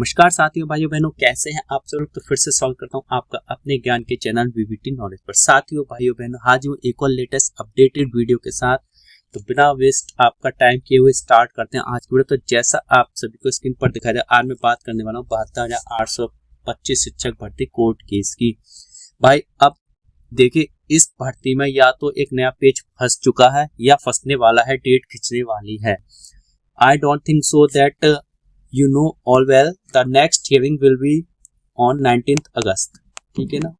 नमस्कार साथियों, भाइयों बहनों, कैसे हैं आप सब लोग। तो फिर से सॉल्व करता हूं आपका अपने ज्ञान के चैनल वीवीटी नॉलेज पर। साथियों, भाइयों बहनों, हाजिर हूं एक और लेटेस्ट अपडेटेड वीडियो के साथ। तो बिना वेस्ट आपका टाइम किए हुए स्टार्ट करते हैं आज की वीडियो। तो जैसा आप सभी को स्क्रीन पर दिखाई दे, आज मैं बात करने वाला हूँ 72,825 शिक्षक भर्ती कोर्ट केस की। भाई अब देखिए, इस भर्ती में या तो एक नया पेज फंस चुका है या फंसने वाला है, डेट खिंचने वाली है। I don't think so that you know all well the next hearing will be on 19th अगस्त। ठीक है ना,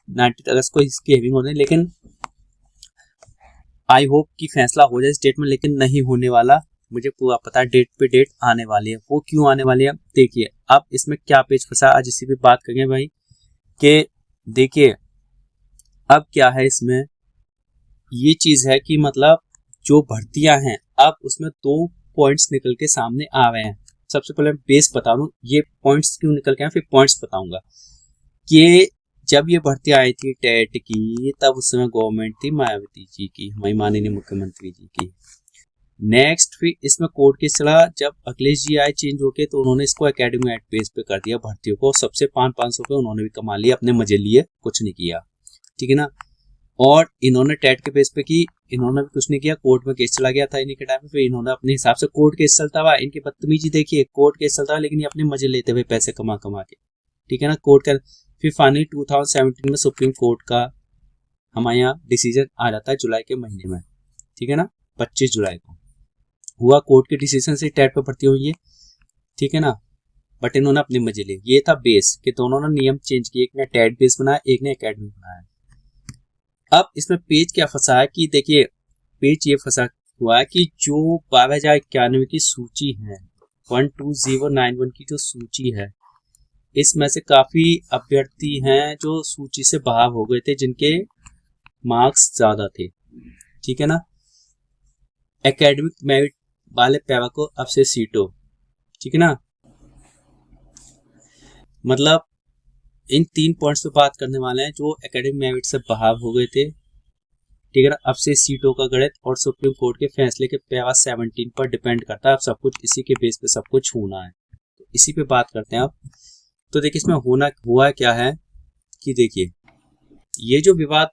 19th अगस्त को इसकी हेयरिंग होने, लेकिन आई होप कि फैसला हो जाए इस डेट में, लेकिन नहीं होने वाला। मुझे पूरा पता है डेट पे डेट आने वाली है। वो क्यों आने वाली है, देखिए अब इसमें क्या पेज फंसा, आज इसी पे बात करेंगे भाई। कि देखिए अब क्या है इसमें, ये चीज है कि मतलब जो भर्तियां हैं अब उसमें 2 पॉइंट्स निकल के सामने आ रहे हैं। सबसे पहले बेस बता दूं ये पॉइंट्स क्यों निकल के आए, फिर पॉइंट्स बताऊंगा। कि जब ये भर्ती आई थी टेट की, तब उस समय गवर्नमेंट थी मायावती जी की, हमारी माननीय मुख्यमंत्री जी की। नेक्स्ट फिर इसमें कोर्ट केस चला, जब अखिलेश जी आए चेंज होके, तो उन्होंने इसको एकेडमी एक्ट बेस पे कर दिया भर्तियों को। सबसे 500 पे उन्होंने भी कमा लिया, अपने मजे लिए, कुछ नहीं किया। ठीक है ना। और इन्होंने टेट के बेस पे की, इन्होंने भी कुछ नहीं किया। कोर्ट में केस चला गया था इन्हीं के टाइम पे, फिर इन्होंने अपने हिसाब से कोर्ट केस चलता हुआ, इनकी बदतमीजी देखिए, कोर्ट केस चलता हुआ लेकिन ये अपने मजे लेते हुए पैसे कमा कमा के। ठीक है ना। कोर्ट का फिर फाइनली 2017 में सुप्रीम कोर्ट का हमारे यहाँ डिसीजन आ जाता है जुलाई के महीने में। ठीक है ना, 25 जुलाई को हुआ। कोर्ट के डिसीजन से टेट पे भर्ती हुई है। ठीक है ना। बट इन्होंने अपने मजे लिए। ये था बेस कि दोनों ने नियम चेंज किए, एक ने टेट बेस बनाया, एक ने अकेडमी बनाया। अब इसमें पेज क्या फंसा है कि देखिए, पेज ये फंसा हुआ है कि जो 12,091 की सूची है, 12091 की जो सूची है, इसमें से काफी अभ्यर्थी हैं जो सूची से बाहर हो गए थे, जिनके मार्क्स ज्यादा थे। ठीक है ना। एकेडमिक मेरिट वाले पैवा को अब से सीटों। ठीक है ना। मतलब इन 3 पॉइंट्स पे बात करने वाले हैं जो एकेडमिक मेरिट से बाहर हो गए थे। ठीक है ना। अब से सीटों का गणित और सुप्रीम कोर्ट के फैसले के पैरा 17 पर डिपेंड करता है। अब सब कुछ इसी के बेस पे सब कुछ होना है, तो इसी पे बात करते हैं अब। तो देखिए इसमें हुआ क्या है कि देखिए, ये जो विवाद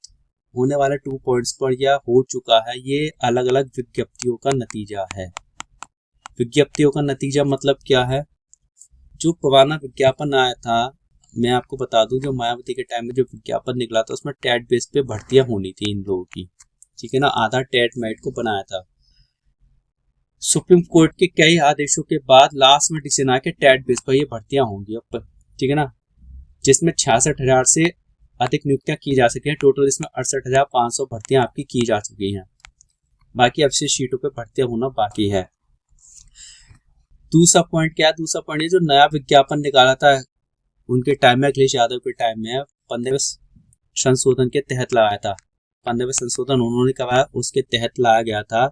होने वाले 2 पॉइंट्स पर या हो चुका है, ये अलग अलग विज्ञप्तियों का नतीजा है। विज्ञप्तियों का नतीजा मतलब क्या है, जो पुराना विज्ञापन आया था, मैं आपको बता दूं, जो मायावती के टाइम में जो विज्ञापन निकला था, उसमें टेट बेस पे भर्तियां होनी थी इन लोगों की। ठीक है ना। आधा टेट मेरिट को बनाया था। सुप्रीम कोर्ट के कई आदेशों के बाद लास्ट में डिसीजन आया कि टेट बेस पर ये भर्तियां होंगी अब। ठीक है ना। जिसमें 66,000 से अधिक नियुक्तियां की जा सकी हैं। टोटल इसमें 68,500 भर्तियां आपकी की जा चुकी हैं। बाकी अब से सीटों पे भर्तियां होना बाकी है। दूसरा पॉइंट क्या है, दूसरा पॉइंट जो नया विज्ञापन निकाला था उनके टाइम में, अखिलेश यादव के टाइम में, 15वें संशोधन के तहत लगाया था। 15वें संशोधन उन्होंने करवाया, उसके तहत लाया गया था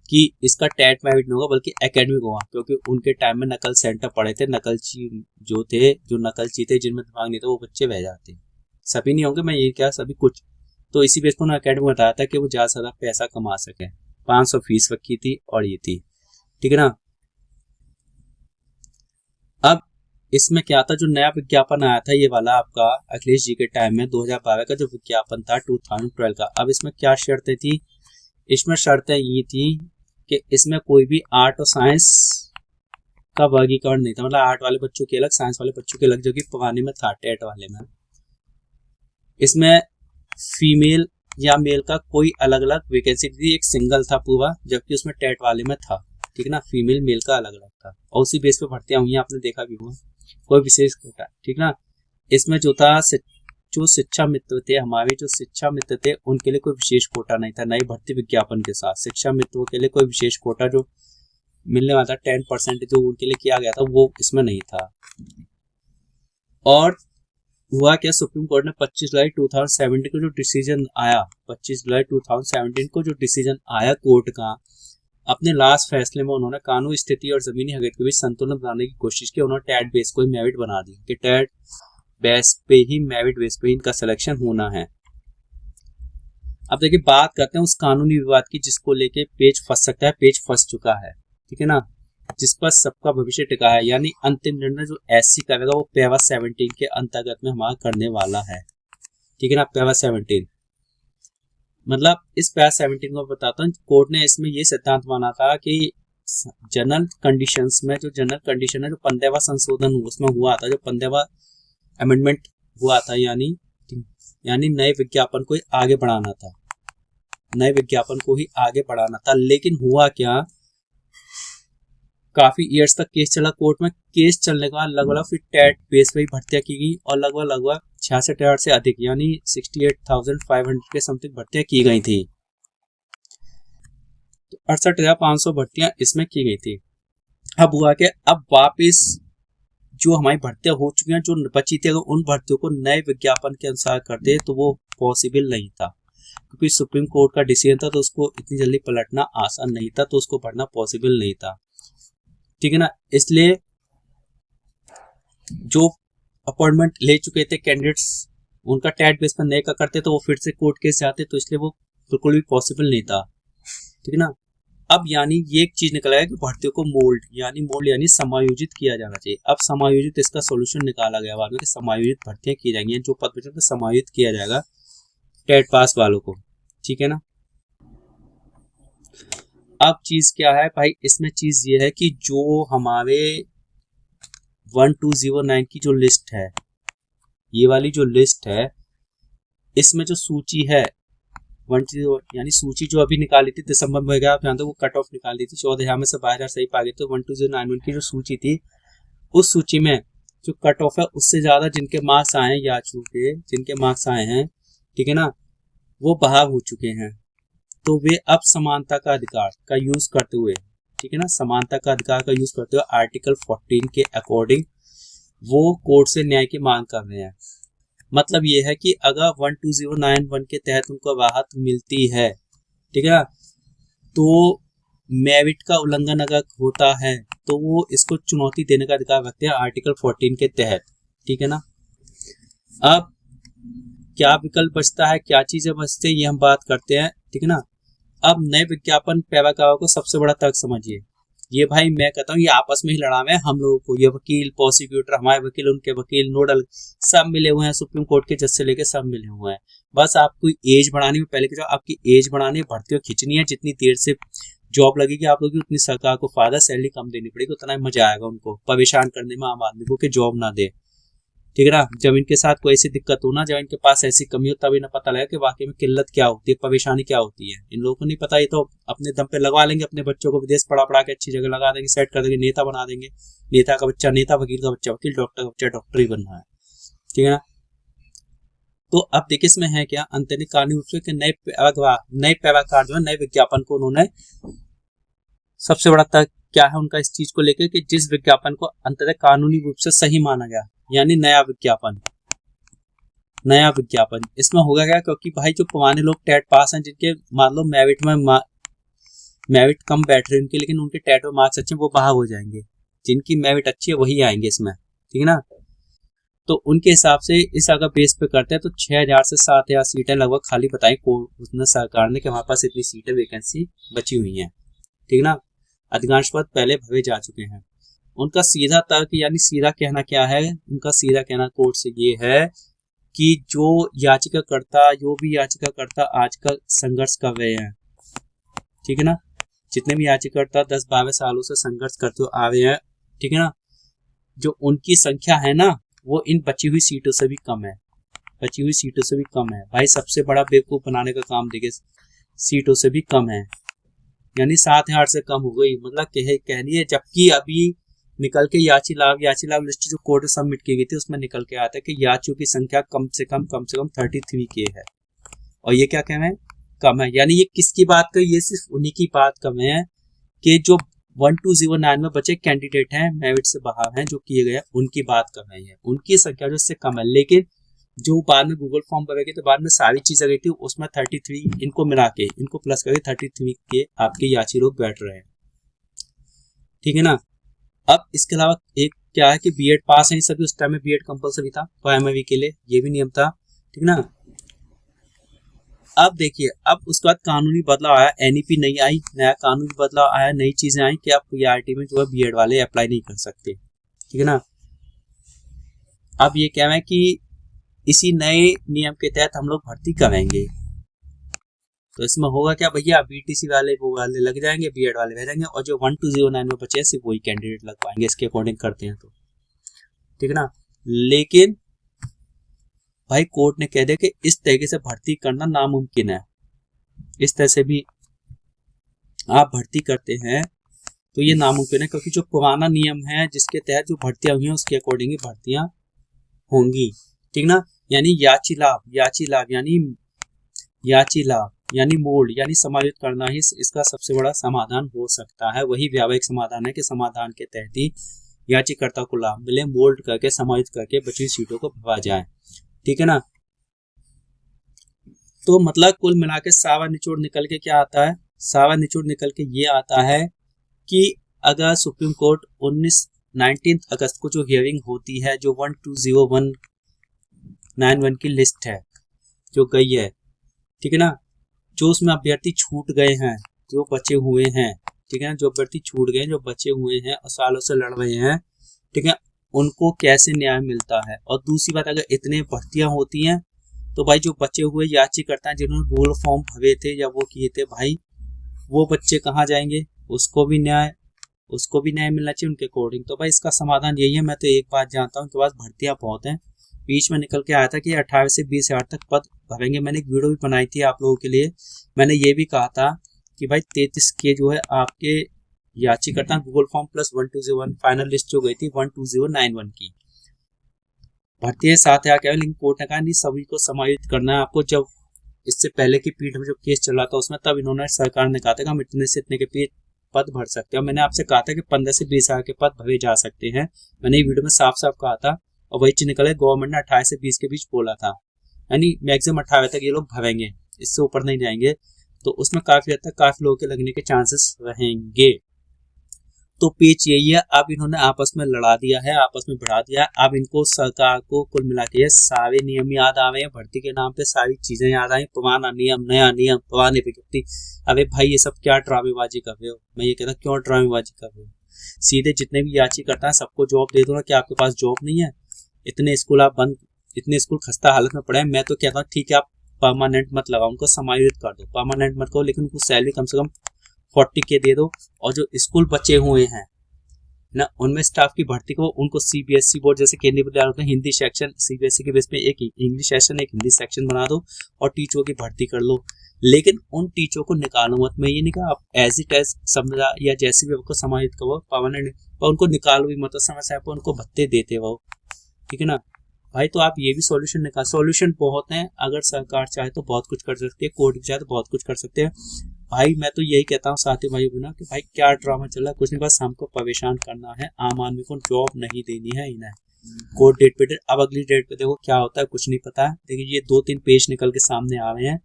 कि इसका टेट मेरिट नहीं होगा बल्कि एकेडमिक होगा, क्योंकि उनके टाइम में नकल सेंटर पड़े थे। नकलची जो नकलची थे, जिनमें दिमाग नहीं था, वो बच्चे बह जाते। सभी नहीं होंगे, मैं ये क्या, सभी कुछ। तो इसी बेस पर उन्होंने एकेडमिक बताया था कि वो ज्यादा से ज्यादा पैसा कमा सके। 500 फीस रखी थी और ये थी। ठीक है ना। अब इसमें क्या था, जो नया विज्ञापन आया था ये वाला आपका अखिलेश जी के टाइम में 2012 का जो विज्ञापन था 2012 का। अब इसमें क्या शर्तें थी, इसमें शर्तें ये थी कि इसमें कोई भी आर्ट और साइंस का वर्गीकरण नहीं था। मतलब आर्ट वाले बच्चों के अलग, साइंस वाले बच्चों के अलग, जो कि पुराने में था टेट वाले में। इसमें फीमेल या मेल का कोई अलग अलग वैकेंसी थी, एक सिंगल था पूरा, जबकि उसमें टेट वाले में था। ठीक है ना। फीमेल मेल का अलग अलग था और उसी बेस पे भर्तियां हुई, आपने देखा भी होगा, कोई विशेष कोटा। ठीक ना। इसमें जो था, जो शिक्षा मित्र थे हमारे, जो शिक्षा मित्र थे उनके लिए कोई विशेष कोटा नहीं था। नई भर्ती विज्ञापन के साथ शिक्षा मित्रों के लिए कोई विशेष कोटा जो मिलने वाला था 10% जो उनके लिए किया गया था, वो इसमें नहीं था। और हुआ क्या, सुप्रीम कोर्ट ने 25 जुलाई 2017 को जो डिसीजन आया, 25 जुलाई 2017 को जो डिसीजन आया कोर्ट का, अपने लास्ट फैसले में उन्होंने कानूनी स्थिति और जमीनी हकीकत के बीच संतुलन बनाने की कोशिश की। उन्होंने टेट बेस को ही मेरिट बना दी कि टेट बेस पे ही, मेरिट बेस पे ही इनका सिलेक्शन होना है। अब देखिए बात करते हैं उस कानूनी विवाद की जिसको लेके पेज फंस सकता है, पेज फंस चुका है। ठीक है ना। जिस पर सबका भविष्य टिका है। यानी अंतिम निर्णय जो एससी करेगा वो पेवा 17 के अंतर्गत में हमारा करने वाला है। ठीक है ना, पेवा 17 मतलब इस पेवा 17 को बताता हूँ। कोर्ट ने इसमें ये सिद्धांत माना था कि जनरल कंडीशंस में जो जनरल कंडीशन है जो 15वां संशोधन उसमें हुआ था, जो 15वां अमेंडमेंट हुआ था, यानी नए विज्ञापन को ही आगे बढ़ाना था, नए विज्ञापन को ही आगे बढ़ाना था। लेकिन हुआ क्या, काफी इयर्स तक केस चला कोर्ट में। केस चलने के बाद लगभग फिर टेट बेस पे ही भर्तियां की गई और लगभग 66,000 से अधिक यानी 68,500 के समथिंग भर्तियां की गई थी। तो 68,500 भर्तियां इसमें की गई थी। अब हुआ कि अब वापस जो हमारी भर्तियां हो चुकी हैं, जो बची थी, अगर उन भर्तियों को नए विज्ञापन के अनुसार करते तो वो पॉसिबल नहीं था, क्योंकि सुप्रीम कोर्ट का डिसीजन था, तो उसको इतनी जल्दी पलटना आसान नहीं था, तो उसको पढ़ना पॉसिबल नहीं था। ठीक है ना, इसलिए जो अपॉइंटमेंट ले चुके थे कैंडिडेट्स, उनका टेट बेस पर नए का करते तो वो फिर से कोर्ट केस जाते, तो इसलिए वो बिल्कुल भी पॉसिबल नहीं था। ठीक है ना, अब यानी ये एक चीज निकला है कि भर्तियों को मोल्ड यानी समायोजित किया जाना चाहिए। अब समायोजित इसका सोल्यूशन निकाला गया बाद में कि समायोजित भर्तियां की जाएंगी, जो पद बचे तो समायोजित किया जाएगा टेट पास वालों को। ठीक है ना, अब चीज क्या है भाई, इसमें चीज ये है कि जो हमारे 1209 की जो लिस्ट है, ये वाली जो लिस्ट है, इसमें जो सूची है 1 यानी सूची जो अभी निकाली थी दिसंबर में, आप जानते हो वो कट ऑफ निकाली थी 14,000 में से 12,000 सही पा गए। तो 1209 की जो सूची थी, उस सूची में जो कट ऑफ है उससे ज्यादा जिनके मार्क्स आए हैं, याचू के जिनके मार्क्स आए हैं, ठीक है ना, वो बाहर हो चुके हैं। तो वे अब समानता का अधिकार का यूज करते हुए, ठीक है ना, समानता का अधिकार का यूज करते हुए आर्टिकल 14 के अकॉर्डिंग वो कोर्ट से न्याय की मांग कर रहे हैं। मतलब ये है कि अगर 12091 के तहत उनको राहत मिलती है, ठीक है, तो मेरिट का उल्लंघन अगर होता है तो वो इसको चुनौती देने का अधिकार रखते हैं आर्टिकल 14 के तहत। ठीक है ना, अब क्या विकल्प बचता है, क्या चीजें बचते हैं, ये हम बात करते हैं। ठीक है ना, अब नए विज्ञापन पैराग्राफ को सबसे बड़ा तर्क समझिए। ये भाई मैं कहता हूँ ये आपस में ही लड़ा है हम लोगों को, ये वकील, प्रोसिक्यूटर, हमारे वकील, उनके वकील, नोडल सब मिले हुए हैं, सुप्रीम कोर्ट के जज से लेके सब मिले हुए हैं। बस आपको एज बढ़ानी है, पहले की जो आपकी एज बढ़ानी है, भर्तियों खींचनी है, जितनी देर से जॉब लगेगी आप लोगों की उतनी सरकार को फायदा, सैलरी कम देनी पड़ेगी, उतना मजा आएगा उनको परेशान करने में आम आदमी को कि जॉब ना दे। ठीक है ना, जब इनके साथ कोई ऐसी दिक्कत हो ना, जब इनके पास ऐसी कमी हो, तब इन्हें पता लगा कि वाकई में किल्लत क्या होती है, परेशानी क्या होती है। इन लोगों को नहीं पता, ये तो अपने दम पे लगवा लेंगे, अपने बच्चों को विदेश पढ़ा पढ़ा के अच्छी जगह लगा देंगे, सेट कर देंगे, नेता बना देंगे। नेता का बच्चा नेता, वकील का बच्चा वकील, डॉक्टर का बच्चा डॉक्टर ही बनना है। ठीक है ना, तो अब देखिए इसमें है क्या, अंतरिक कानूनी रूप से नए पैराग्राफ जो है, नए विज्ञापन को उन्होंने सबसे बड़ा तर्क क्या है उनका इस चीज को लेकर कि जिस विज्ञापन को अंततः कानूनी रूप से सही माना गया, यानी नया विज्ञापन इसमें होगा क्या, क्योंकि भाई जो पुराने लोग टेट पास हैं, जिनके मान लो मेरिट कम बैठ रहे हैं उनके, लेकिन उनके टेट में मार्क्स अच्छे, वो बाहर हो जाएंगे। जिनकी मेरिट अच्छी है वही आएंगे इसमें। ठीक है ना, तो उनके हिसाब से इस अगर बेस पे करते हैं तो 6,000 से 7,000 सीटें लगभग खाली बताई उसने सरकार ने कि हमारे पास इतनी सीटें वैकेंसी बची हुई हैं। ठीक है ना, अधिकांश पद पहले भरे जा चुके हैं। उनका सीधा तर्क यानी सीधा कहना क्या है, उनका सीधा कहना कोर्ट से ये है कि जो भी याचिकाकर्ता आजकल संघर्ष कर रहे हैं, ठीक है ना, जितने भी याचिकाकर्ता 10-12 सालों से संघर्ष करते आ रहे हैं, ठीक है ना, जो उनकी संख्या है ना, वो इन बची हुई सीटों से भी कम है। भाई सबसे बड़ा बेवकूफ बनाने का काम देखिए, सीटों से भी कम है, यानी 7,000 से कम हो गई। मतलब कहनी है, जबकि अभी निकल के याची लाभ लिस्ट जो कोर्ट सबमिट की गई थी उसमें निकल के आता है कि याचियों की संख्या कम से कम 33 के है, और ये क्या कह रहे हैं, कम है। यानी ये किसकी बात कर, ये सिर्फ उन्हीं की बात कर रहे हैं कि जो 1209 में बचे कैंडिडेट हैं, मेरिट से बाहर हैं, जो किए गए, उनकी बात कर रहे हैं, उनकी संख्या जो इससे कम है। लेकिन जो बाद में गूगल फॉर्म भरेगी तो बाद में सारी चीज आ गई थी, उसमें 33 इनको मिला के, इनको प्लस करके 33 के आपके याची लोग बैठ रहे हैं। ठीक है ना, अब इसके अलावा एक क्या है कि बीएड पास है सभी, उस टाइम में बीएड कंपलसरी था प्राइमरी के लिए, ये भी नियम था। ठीक ना, अब देखिए, अब उसके बाद कानूनी बदलाव आया, एनईपी नहीं आई, नया कानूनी बदलाव आया, नई चीजें आई कि अब पीआरटी में जो है बीएड वाले अप्लाई नहीं कर सकते, ठीक है ना। अब ये क्या है कि इसी नए नियम के तहत हम लोग भर्ती करेंगे, तो इसमें होगा क्या भैया, बीटीसी वाले वो वाले लग जाएंगे, बीएड वाले रह जाएंगे, और जो 1209 में बचे सिर्फ वही कैंडिडेट लग पाएंगे, इसके अकॉर्डिंग करते हैं तो, ठीक है ना। लेकिन भाई कोर्ट ने कह दिया कि इस तरीके से भर्ती करना नामुमकिन है, इस तरह से भी आप भर्ती करते हैं तो ये नामुमकिन है, क्योंकि जो पुराना नियम है जिसके तहत जो भर्तियां हुई हैं उसके अकॉर्डिंग ही भर्तियां होंगी, ठीक ना। यानी याची लाभ यानी मोल्ड यानी समायोजित करना ही इसका सबसे बड़ा समाधान हो सकता है। वही व्यावहारिक समाधान है कि समाधान के तहत ही याचिकर्ता को लाभ मिले, मोल्ड करके समायोजित करके बची सीटों को भरा जाए, ठीक है ना। तो मतलब कुल मिला के सावा निचोड़ निकल के क्या आता है, सावा निचोड़ निकल के ये आता है कि अगर सुप्रीम कोर्ट 19 अगस्त को जो हियरिंग होती है, जो 120191 की लिस्ट है जो गई है, ठीक है ना, जो उसमें अभ्यर्थी छूट गए हैं, जो बचे हुए हैं, ठीक है ना, जो अभ्यर्थी छूट गए, जो बचे हुए हैं और सालों से लड़ रहे हैं, ठीक है, उनको कैसे न्याय मिलता है। और दूसरी बात, अगर इतने भर्तियां होती हैं तो भाई जो बचे हुए याचिकर्ता हैं जिन्होंने गूगल फॉर्म भरे थे या वो किए थे, भाई वो बच्चे कहाँ जाएंगे, उसको भी न्याय मिलना चाहिए उनके अकॉर्डिंग। तो भाई इसका समाधान यही है। मैं तो एक बात जानता हूँ, उनके पास भर्तियां बहुत हैं। बीच में निकल के आया था कि 18 से 20,000 तक पद भरेंगे। मैंने एक वीडियो भी बनाई थी आप लोगों के लिए, मैंने ये भी कहा था कि भाई 33 के जो है आपके याचिकर्ता Google form plus 1201 final list जो गई थी 12091 की भर्ती है 7,000 केवल, लेकिन कोर्ट ने कहा नहीं, सभी को समायोजित करना है आपको। जब इससे पहले की पीठ में जो केस चल रहा था उसमें तब इन्होंने सरकार ने कहा था कि हम इतने से इतने के पद भर सकते हैं। मैंने आपसे कहा था कि 15 से 20,000 के पद भरे जा सकते हैं, मैंने ये वीडियो में साफ साफ कहा था, और वही चीज निकले गवर्नमेंट ने 18 से 20 के बीच बोला था, यानी मैक्सिमम 18 तक ये लोग भरेंगे, इससे ऊपर नहीं जाएंगे। तो उसमें काफी हद तक काफी लोगों के लगने के चांसेस रहेंगे। तो पेच यही है, अब इन्होंने आपस में लड़ा दिया है, आपस में बढ़ा दिया है। अब इनको सरकार को कुल मिला के सारे नियम याद आ रहे हैं, भर्ती के नाम पे सारी चीजें याद आई, पुराना नियम नया नियम पुराने विज्ञप्ति। अरे भाई ये सब क्या ड्रामेबाजी कर रहे हो, मैं ये कहता क्यों ड्रामेबाजी कर रहे हो, सीधे जितने भी याचिकर्ता है सबको जॉब दे दो ना। क्या आपके पास जॉब नहीं है, इतने स्कूल आप बंद, इतने स्कूल खस्ता हालत में पड़े हैं। मैं तो कहता हूँ ठीक है आप परमानेंट मत लगाओ, उनको समायोजित कर दो, परमानेंट मत करो, लेकिन उनको सैलरी कम से कम 40K दे दो। और जो स्कूल बचे हुए हैं ना, उनमें स्टाफ की भर्ती को उनको सीबीएसई बोर्ड जैसे केंद्रीय विद्यालयों में हिंदी सेक्शन, सीबीएसई के बेस पे एक इंग्लिश सेक्शन एक हिंदी सेक्शन बना दो और टीचरों की भर्ती कर लो। लेकिन उन टीचरों को निकालो मत। मैं ये नहीं कहा आप एज इट एज समझा या जैसे भी उनको समाहित करो परमानेंट, पर उनको निकालो भी मत, समय समय पर उनको भत्ते देते रहो, ठीक है ना भाई। तो आप ये भी सॉल्यूशन निकाल, सॉल्यूशन बहुत हैं, अगर सरकार चाहे तो बहुत कुछ कर सकती है, कोर्ट भी चाहे तो बहुत कुछ कर सकते हैं भाई। मैं तो यही कहता हूँ साथियों भाई बना कि भाई क्या ड्रामा चल रहा है, कुछ नहीं, बस हमको परेशान करना है, आम आदमी को जॉब नहीं देनी है इन्हें। कोर्ट डेट पे डेट, अब अगली डेट पे देखो क्या होता है, कुछ नहीं पता है। लेकिन ये 2-3 पेज निकल के सामने आ रहे हैं,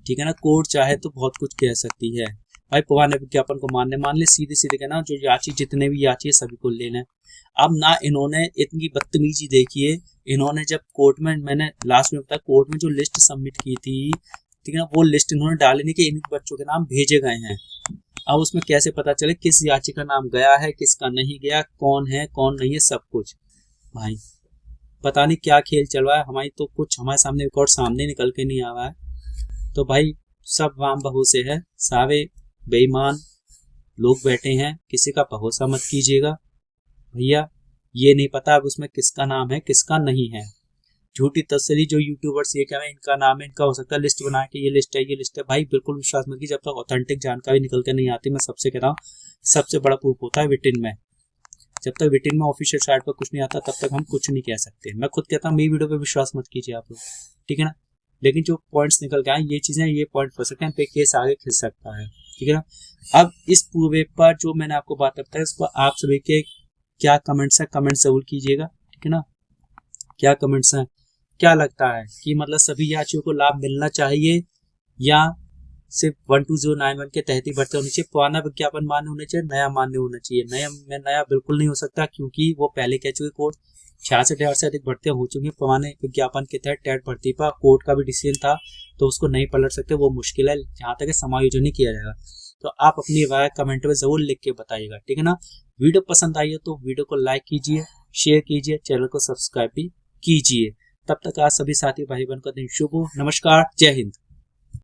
ठीक है ना। कोर्ट चाहे तो बहुत कुछ कह सकती है भाई, पुराने विज्ञापन को मान ले सीधे सीधे कहना, जो याची जितने भी याची है सभी को लेना है। अब ना इन्होंने इतनी बदतमीजी देखी है, इन्होंने जब कोर्ट में, मैंने लास्ट में बताया, कोर्ट में जो लिस्ट सबमिट की थी, ठीक है ना, वो लिस्ट इन्होंने डाली नहीं कि इन बच्चों के नाम भेजे गए हैं। अब उसमें कैसे पता चले किस याची का नाम गया है किसका नहीं गया, कौन है कौन नहीं है, सब कुछ भाई पता नहीं क्या खेल चल रहा है। हमारी तो कुछ हमारे सामने रिकॉर्ड सामने निकल के नहीं आ रहा है। तो भाई सब राम भरोसे है, सारे बेईमान लोग बैठे हैं, किसी का भरोसा मत कीजिएगा भैया। ये नहीं पता अब उसमें किसका नाम है किसका नहीं है। झूठी तसल्ली जो यूट्यूबर्स ये कह रहे हैं इनका नाम है, इनका हो सकता है, लिस्ट बना के ये लिस्ट है, भाई बिल्कुल विश्वास मत कीजिए जब तक ऑथेंटिक जानकारी निकल के नहीं आती। मैं सबसे कह रहा हूँ, सबसे बड़ा प्रूफ होता है रिटिन में। जब तक रिटिन में ऑफिशियल साइट पर कुछ नहीं आता तब तक हम कुछ नहीं कह सकते। मैं खुद कहता हूँ, मेरी वीडियो पे विश्वास मत कीजिए आप लोग, ठीक है ना। लेकिन जो पॉइंट्स निकल के आए, ये चीजें, ये पॉइंट हो सकते हैं, पे केस आगे खिंच सकता है, ठीक है ना। अब इस पूरे पर जो मैंने आपको बात बताई उस पर आप सभी के क्या कमेंट्स हैं, कमेंट जरूर कीजिएगा, ठीक है ना। क्या कमेंट्स हैं, क्या लगता है कि मतलब सभी याचियों को लाभ मिलना चाहिए या सिर्फ 12091 के तहत ही भर्ती होनी चाहिए, पुराना विज्ञापन मान्य होना चाहिए, नया मान्य होना चाहिए। नया बिल्कुल नहीं हो सकता, क्योंकि वो पहले कह चुके कोर्ट 66,000 से अधिक भर्तियां हो चुकी हैं। पुराने विज्ञापन के तहत टेट भर्ती पर कोर्ट का भी डिसीजन था, तो उसको नहीं पलट सकते, वो मुश्किल है जहां तक समायोजन ही किया जाएगा। तो आप अपनी राय कमेंट में जरूर लिख के बताइएगा, ठीक है ना। वीडियो पसंद आई हो तो वीडियो को लाइक कीजिए, शेयर कीजिए, चैनल को सब्सक्राइब भी कीजिए। तब तक आज सभी साथी भाई बहन का दिन शुभ हो। नमस्कार, जय हिंद।